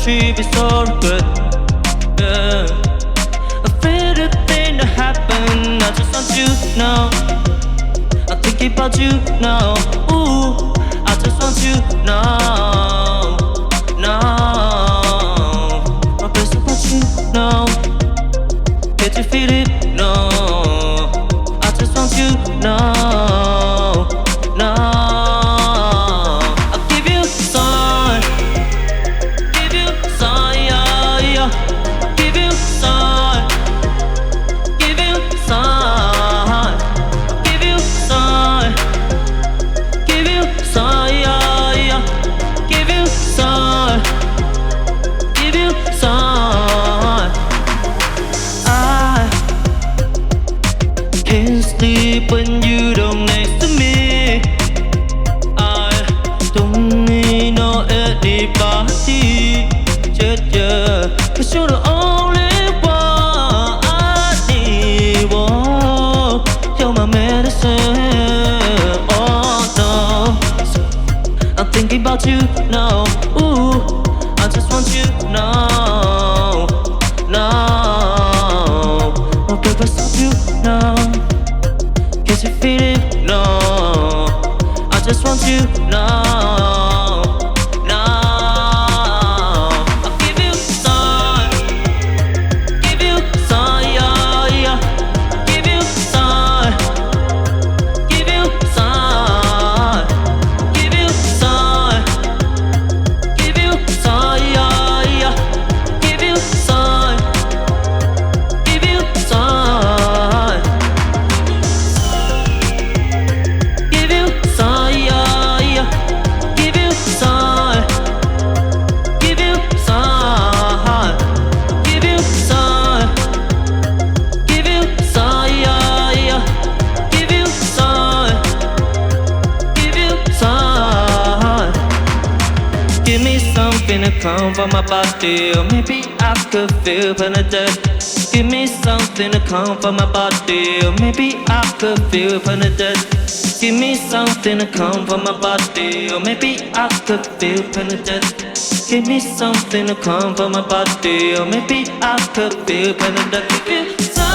trip is so good. Yeah. Afraid of things to happen. I just want you to know. I'm thinking about you now. Ooh, I just want you to know. No, my best about you now. Can't you feel it? No, I just want you to know. No, I'll give you some. Give you some, yeah, yeah. Give you some. Give you some. Give you some. Give you some, yeah, yeah. Give you some. Give you some. I can't sleep when you don't next to me. I don't need no anybody. Yeah, yeah. 'Cause you're the only one I need. Whoa, you're my medicine. Oh no, I'm thinking about you now. Ooh, I just want you to know. No, my baby, stop you now. Can't you feel it? No, I just want you to know. No, I'll give you some. Give you some, yeah, yeah. Give you some. Give you some. Give you some. Give you some, yeah, yeah. Give you some. Give you some. Give you some, yeah, yeah. Give you some. Give you some. Give you some. Give you some, yeah, yeah. Give you some. Give you some. Give me something to comfort my body, or maybe I could feel paradise. Give me something to comfort my body, or maybe I could feel paradise. Give me something to comfort my body, or maybe I could feel paradise. Give me something to comfort my body, or maybe I could feel paradise. Give you some.